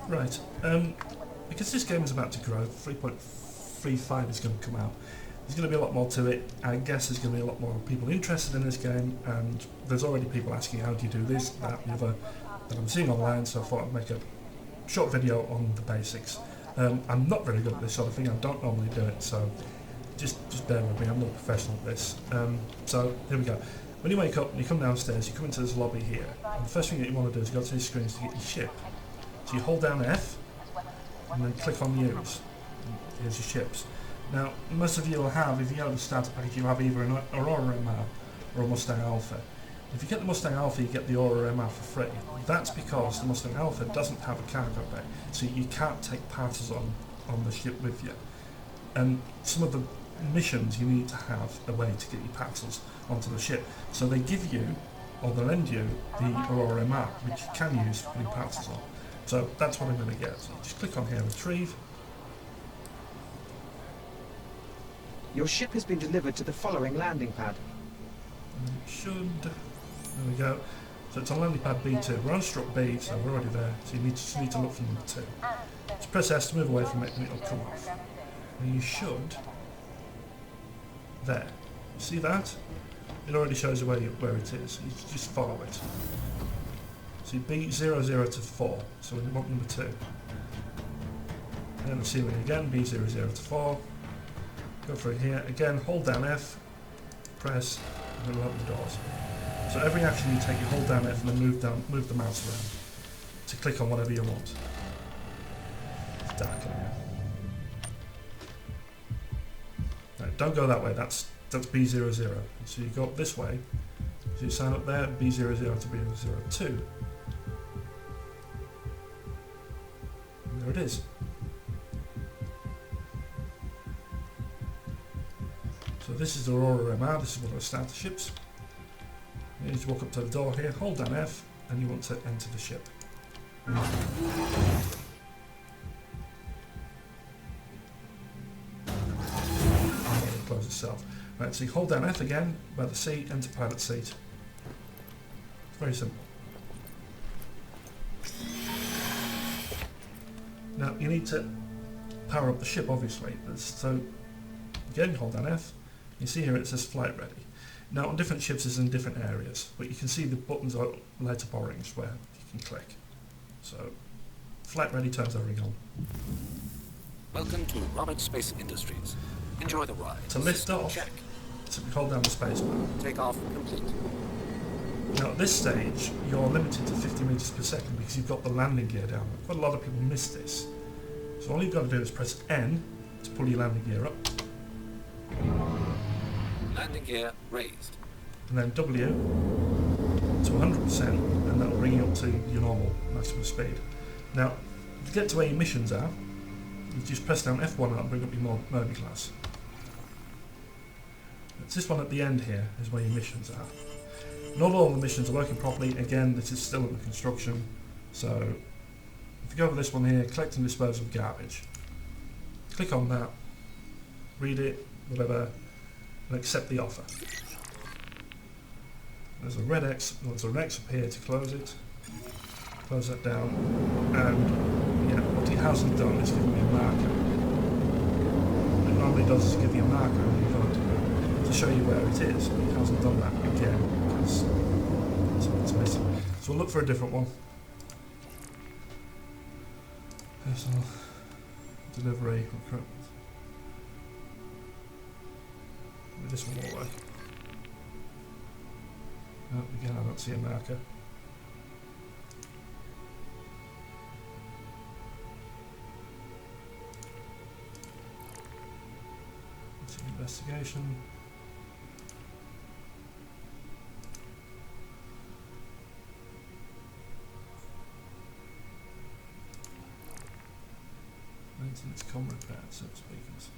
Right, because this game is about to grow, 3.35 is going to come out. There's going to be a lot more to it. I guess there's going to be a lot more people interested in this game, and there's already people asking how do you do this, that, the other, that I'm seeing online, so I thought I'd make a short video on the basics. I'm not very good at this sort of thing, I don't normally do it, so just bear with me, I'm not a professional at this. So here we go. When you wake up and you come downstairs, you come into this lobby here, and the first thing that you want to do is go to these screens to get your ship. So you hold down F, and then click on Use. Here's your ships. Now, most of you will have, if you have the starter package, you have either an Aurora MR or a Mustang Alpha. If you get the Mustang Alpha, you get the Aurora MR for free. That's because the Mustang Alpha doesn't have a cargo bay, so you can't take parts on the ship with you. And some of the missions you need to have a way to get your parcels onto the ship. So they give you, or they lend you, the Aurora MR, which you can use for putting parcels on. So that's what I'm going to get. So just click on here, retrieve. Your ship has been delivered to the following landing pad. And it should. There we go. So it's on landing pad B2. We're on strut B, so we're already there. So you just need to look for number 2. Just press S to move away from it, and it'll come off. And you should. There. You see that? It already shows you where it is. You just follow it. So B00 to 4. So we want number 2. And then the ceiling again. B00 to 4. Go through here, again, hold down F, press, and then open the doors. So every action you take, you hold down F and then move the mouse around to click on whatever you want. It's dark in here. Right, don't go that way, that's B00. So you go up this way, so you sign up there, B00 to B02. And there it is. So this is the Aurora MR, this is one of the starter ships. You need to walk up to the door here, hold down F, and you want to enter the ship. Close itself. Right, so you hold down F again, by the C, enter pilot seat. It's very simple. Now you need to power up the ship, obviously. So again, hold down F. You see here it says flight ready. Now on different ships it's in different areas, but you can see the buttons are light up orange where you can click. So flight ready turns everything on. Welcome to Roberts Space Industries. Enjoy the ride. To lift off, check. simply hold down the space bar. Take off complete. Now at this stage you're limited to 50 meters per second because you've got the landing gear down. Quite a lot of people miss this. So all you've got to do is press N to pull your landing gear up. Landing gear raised. And then W to 100%, and that'll bring you up to your normal maximum speed. Now, to get to where your missions are, you just press down F1 and that'll bring up your Merby class. It's this one at the end here is where your missions are. Not all the missions are working properly. Again, this is still under construction. So, if you go over this one here, collect and dispose of garbage. Click on that, read it, whatever, and accept the offer. There's a red X, there's an X up here to close it. Close that down, and yeah, what he hasn't done is given me a marker. What it normally does is give you a marker and you to show you where it is, but he hasn't done that again because it's missing. So we'll look for a different one. Personal delivery recruitment. Maybe this one will work. No, again I don't see a marker. Let's see, investigation. Maintenance com repair, so speakers.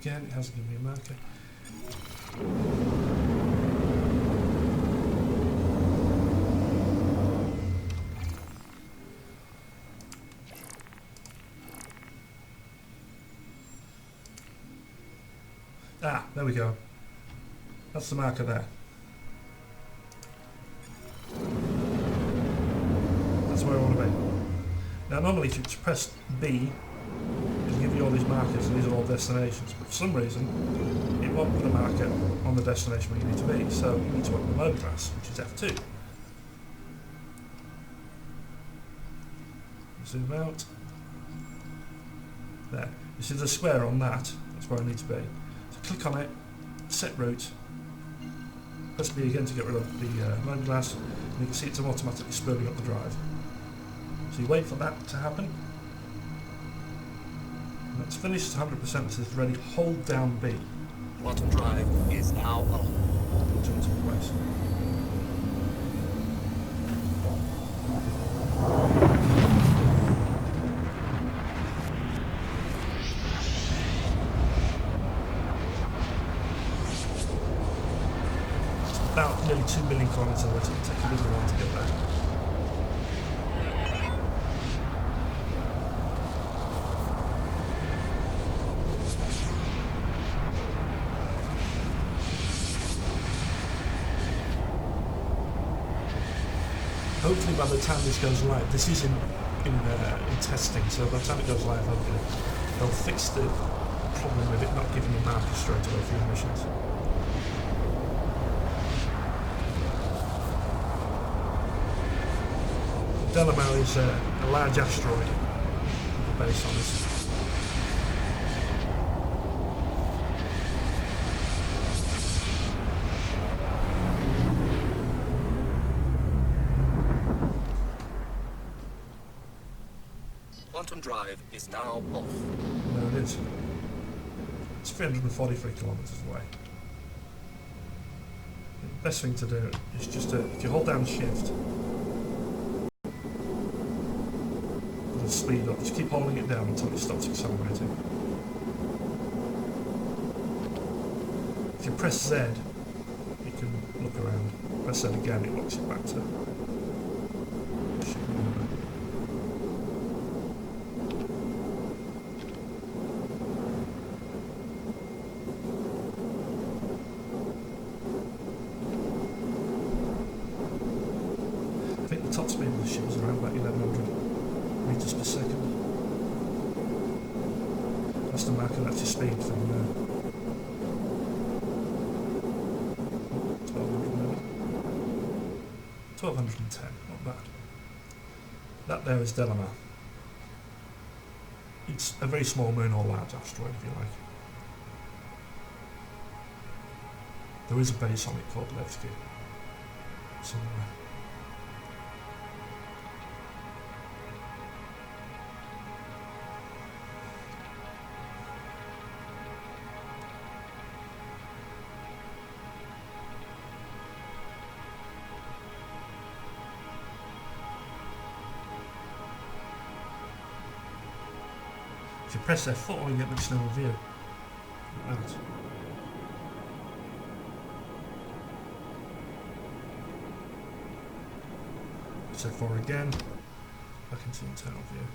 Again, it hasn't given me a marker. Ah, there we go. That's the marker there. That's where I want to be. Now normally if you just press B, it'll give you all these markers and these are all destinations, but for some reason it won't put a marker on the destination where you need to be, so you need to open the mode glass, which is F2. Zoom out. There. You see the square on that? That's where I need to be. So click on it, set route, press B again to get rid of the mode glass, and you can see it's automatically spooling up the drive. So you wait for that to happen. And that's finished 100%, so it's ready. Hold down B. Quantum drive is now on. It'll jump to place. About nearly 2 million kilometers away, so it'll take a little while to get there. Hopefully by the time this goes live, this is in testing, so by the time it goes live, hopefully they'll fix the problem with it not giving you markers straight away for your missions. Delamar is a large asteroid with a base on it. Quantum drive is now off. There it is. It's 343 kilometres away. The best thing to do is just to, if you hold down shift, it'll speed up. Just keep holding it down until it stops accelerating. If you press Z, you can look around. Press Z again, it locks you back to. I think the top speed of the ship is around about 1100 meters per second. That's the marker, that's your speed from 1200 maybe. 1210, not bad. That there is Delamar. It's a very small moon or large asteroid if you like. There is a base on it called Levski somewhere. If you press F4, you get the external view. Like that. Press F4 again, back into internal view.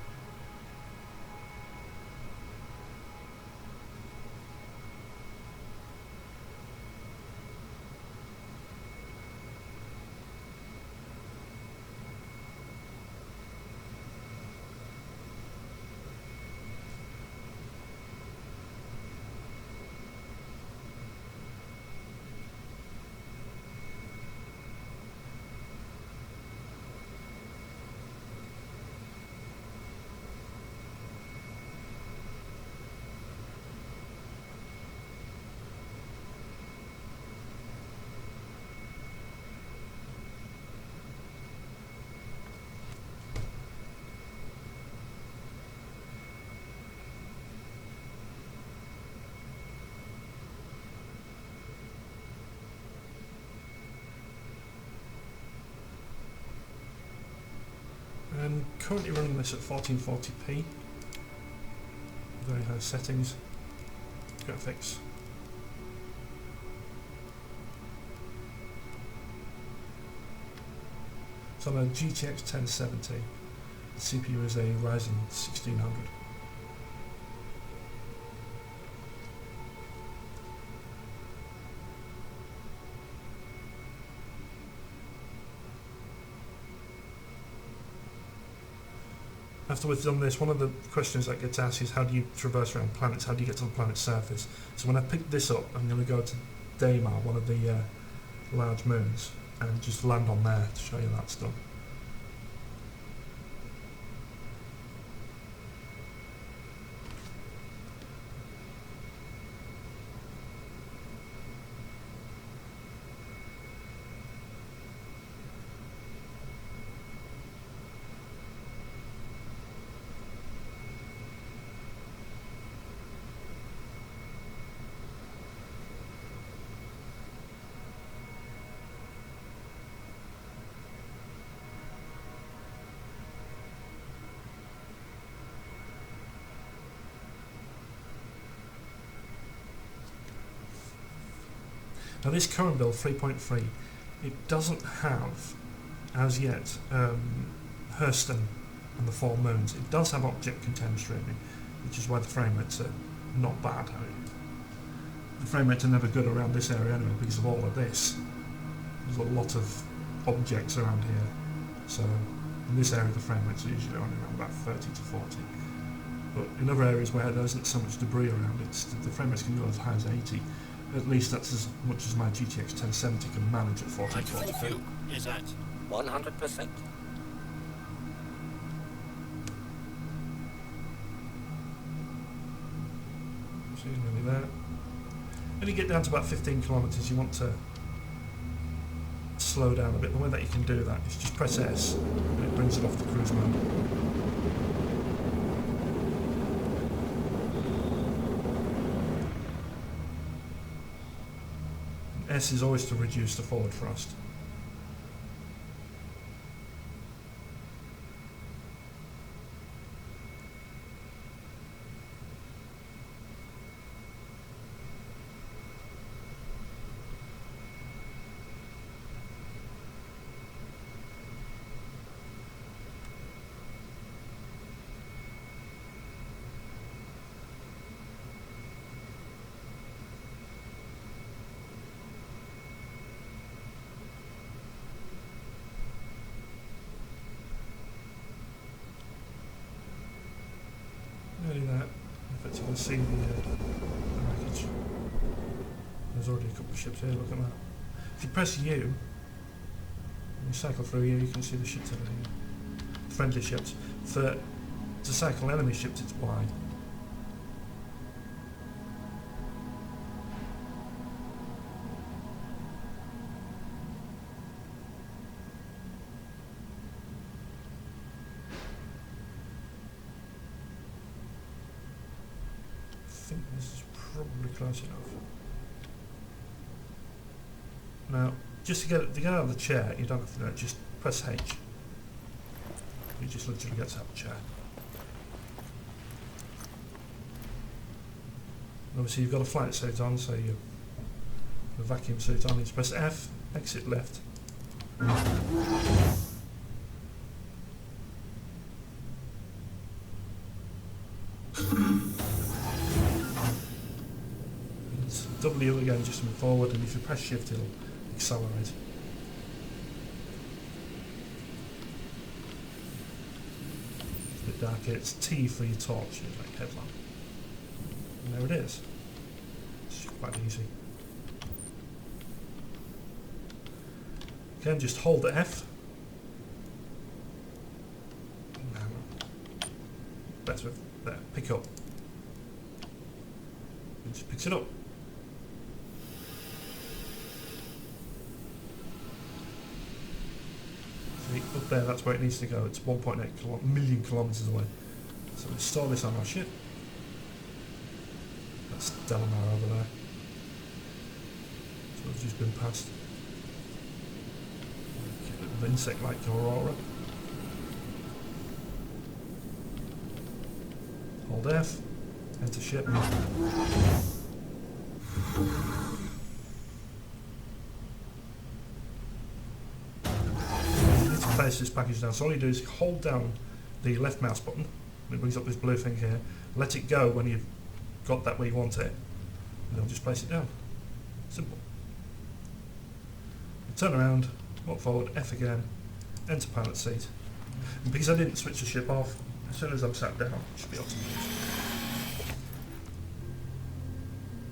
I'm currently running this at 1440p, very high settings, graphics. So I'm a GTX 1070, the CPU is a Ryzen 1600. After we've done this, one of the questions that gets asked is how do you traverse around planets? How do you get to the planet's surface? So when I pick this up, I'm going to go to Daymar, one of the large moons, and just land on there to show you that's done. Now this current build 3.3, it doesn't have, as yet, Hurston and the 4 moons. It does have object container streaming, which is why the frame rates are not bad. I mean, the frame rates are never good around this area anyway because of all of this. There's a lot of objects around here, so in this area the frame rates are usually only around about 30 to 40. But in other areas where there isn't so much debris around, the frame rates can go as high as 80. At least that's as much as my GTX 1070 can manage at 1440p. Is at 100%. So you're nearly there. When you get down to about 15 kilometres, you want to slow down a bit. The way that you can do that is just press S and it brings it off the cruise mode. S is always to reduce the forward thrust. Nearly that. In fact, you can see the wreckage. There's already a couple of ships here, look at that. If you press U, and you cycle through here, you can see the ships over here. Friendly ships. To cycle enemy ships, it's Y. I think this is probably close enough. Now, just to get out of the chair, you don't have to do it, just press H. You just literally get out of the chair. Obviously you've got a flight suit on, so you have a vacuum suit on, you just press F, exit left. W again just to move forward, and if you press shift it'll accelerate. It's a bit dark here, it's T for your torch, like headlamp. And there it is. It's quite easy. Again, just hold the F. Better, there, pick up. It just picks it up. Up there, that's where it needs to go. It's 1.8 million kilometres away. So we store this on our ship. That's Delamar over there. So we've just been past. A little insect like Aurora. Hold F, enter ship. Place this package down. So all you do is hold down the left mouse button, and it brings up this blue thing here. Let it go when you've got that where you want it, and then just place it down. Simple. You turn around, walk forward, F again, enter pilot seat. And because I didn't switch the ship off, As soon as I'm sat down, it should be able to move.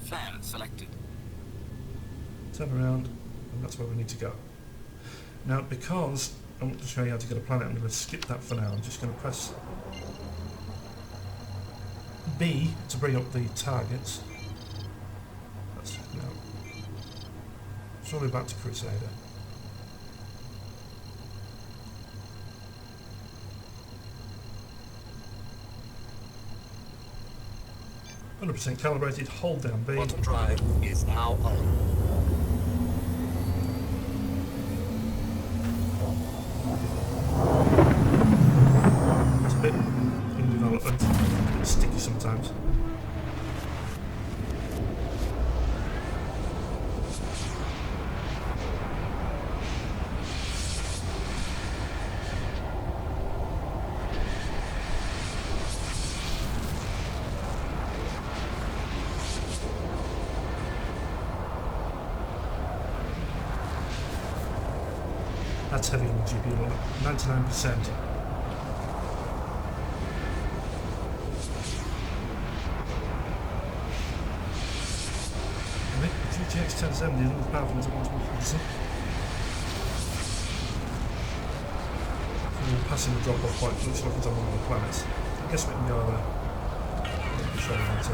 Flare selected. Turn around, and that's where we need to go. Now, because I want to show you how to get a planet, I'm going to skip that for now. I'm just going to press B to bring up the targets. That's no. Sorry, back to Crusader. %, calibrated. Hold down B. Quantum drive is now on. It's a bit in development, a bit sticky sometimes. That's heavy on the GPU, 99%. The GTX 1070 isn't as powerful as it once was. So we're passing the drop-off point, looks like it's on one of the planets. I guess we can go there. I'll show you how to.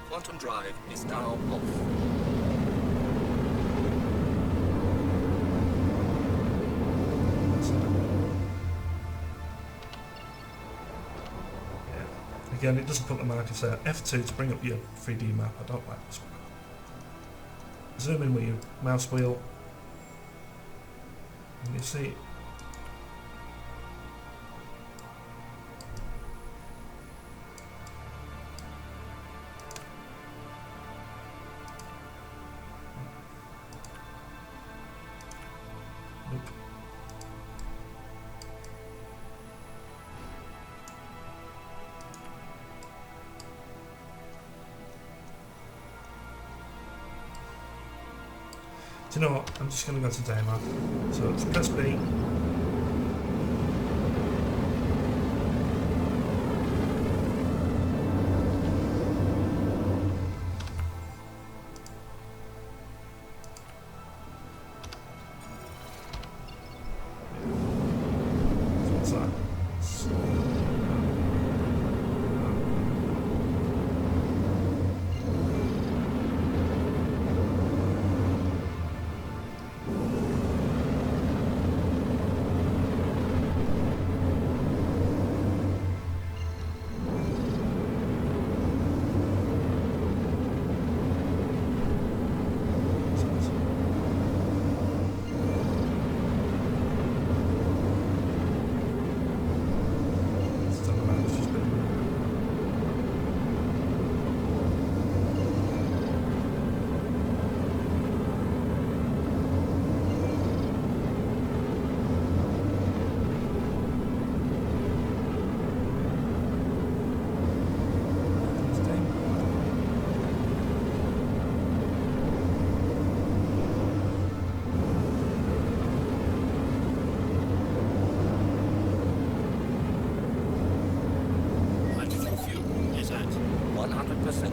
Quantum drive is now off. Again, it doesn't put the markers there. F2 to bring up your 3D map. I don't like this one. Zoom in with your mouse wheel. And you see. Nope. Do you know what? I'm just going to go to demo. So it's press B. What's that? Hydrogen fuel is at 100%.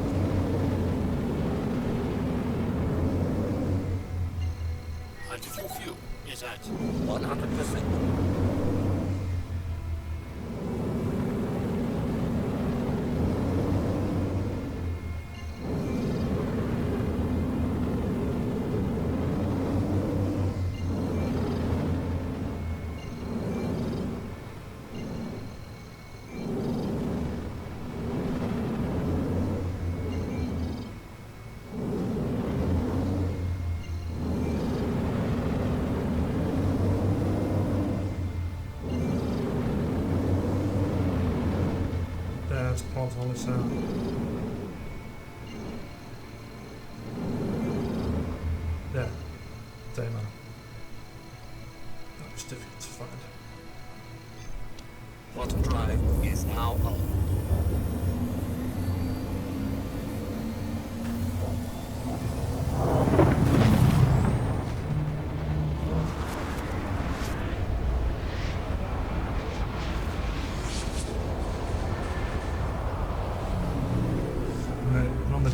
Hydrogen fuel is at 100%. There's pause on this now. There. Demo. That was difficult to find. Quantum drive is now on.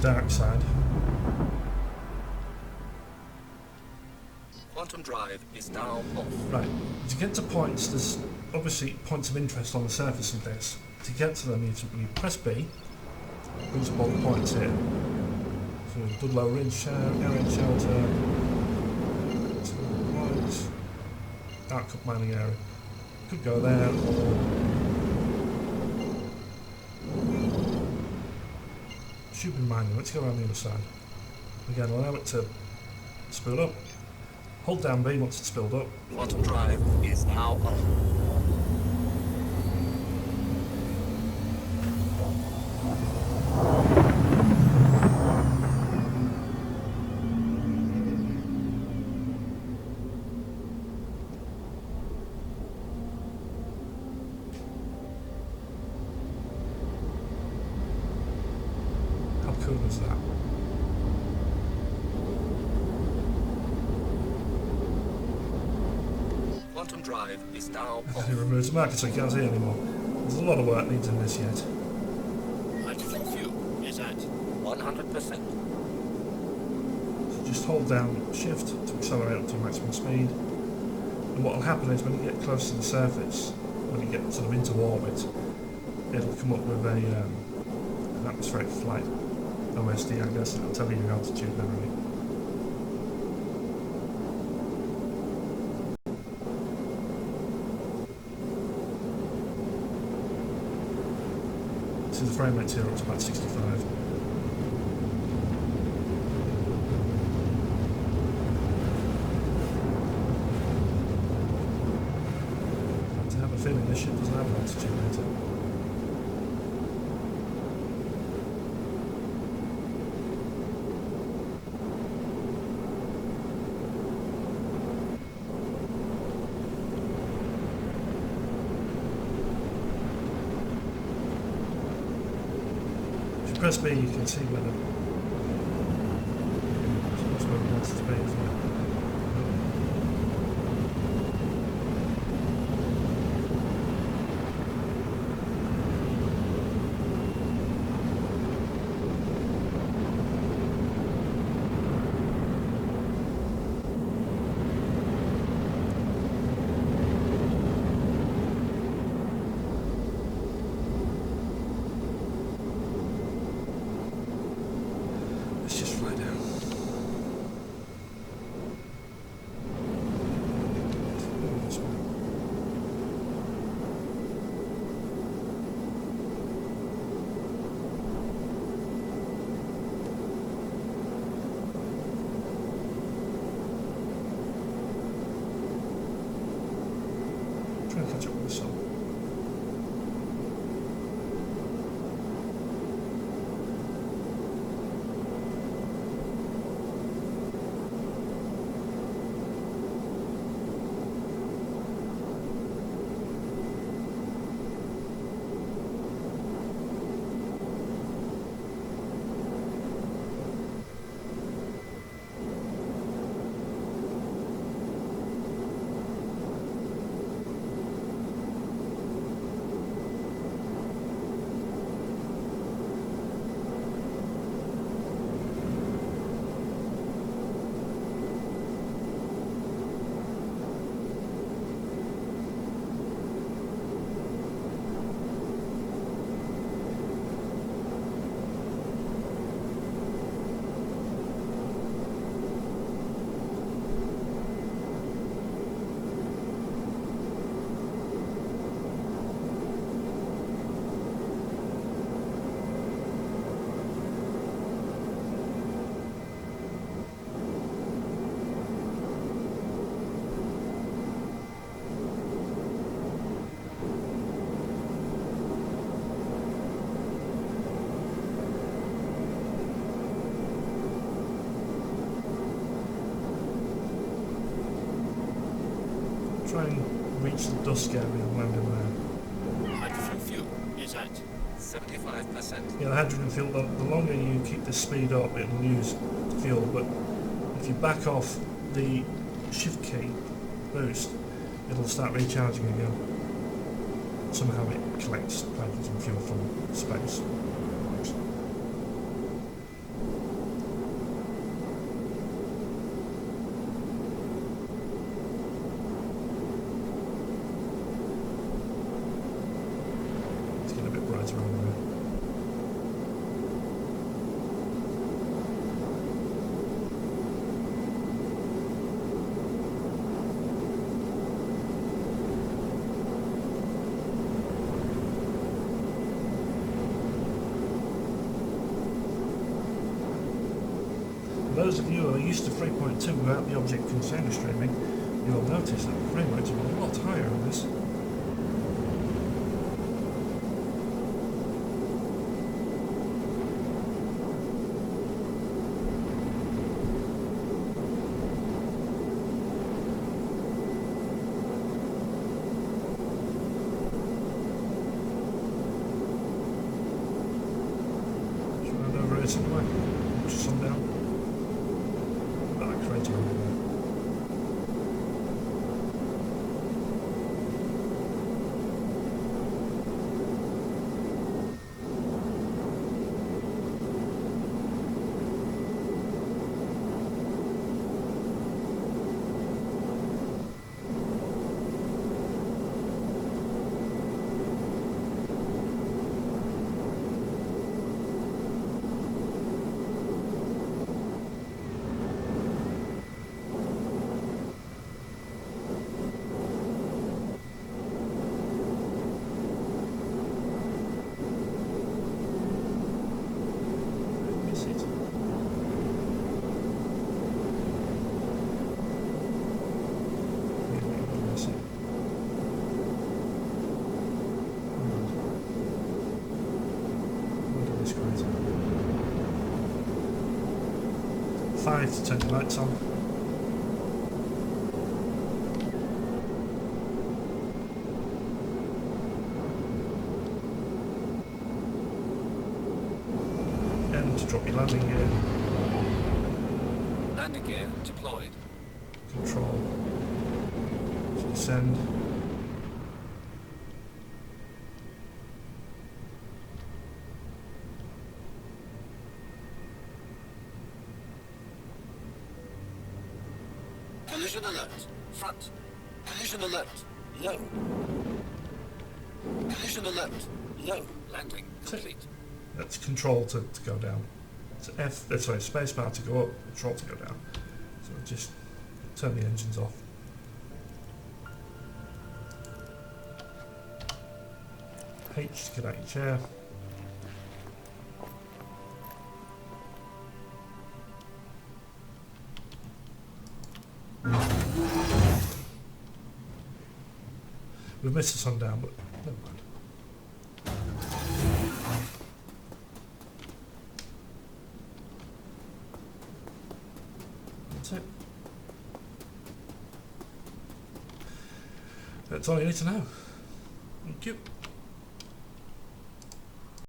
dark side. Quantum drive is now off. Right, to get to points, there's obviously points of interest on the surface of this. To get to them, you press B, brings up all the points here. So Dudlow Ridge, area shelter, points, Dark Cup mining area. Could go there, or should be mining. Let's go around the other side. Again, allow it to spool up. Hold down B once it's spilled up. Quantum drive is now off. How cool is that? Quantum drive is now It off. removes the marker so you can't see anymore. There's a lot of work needs in this yet. Hydrogen fuel is at 100%. So just hold down shift to accelerate up to maximum speed. And what will happen is when you get close to the surface, when you get sort of into orbit, it'll come up with an atmospheric flight OSD, I guess, and it'll tell you your altitude and everything. So the frame rate's here up to about 65. I have a feeling this ship doesn't have an altitude meter. If you press B, you can see where that's where it wants to be, isn't it? Let's just fly down. This way. Try and catch up with the sun. Try and reach the dusk area and land in there. Hydrogen fuel is at 75%. Yeah, the hydrogen fuel, the longer you keep the speed up, it'll use fuel, but if you back off the shift key boost, it'll start recharging again. Somehow it collects hydrogen fuel from space. those of you who are used to 3.2 without the object container streaming, you'll notice that the frame rates are a lot higher on this. Somewhere, watch the sun down. Ah, crazy over there. Five to turn the lights on. And to drop your landing gear. Landing gear deployed. Control. To descend. Collision alert. Front. Collision alert. Low. Collision alert. Low. Landing complete. That's control to go down. So sorry, spacebar to go up, control to go down. So just turn the engines off. H to get out your chair. We've missed the sun down, but never mind. That's it. That's all you need to know. Thank you.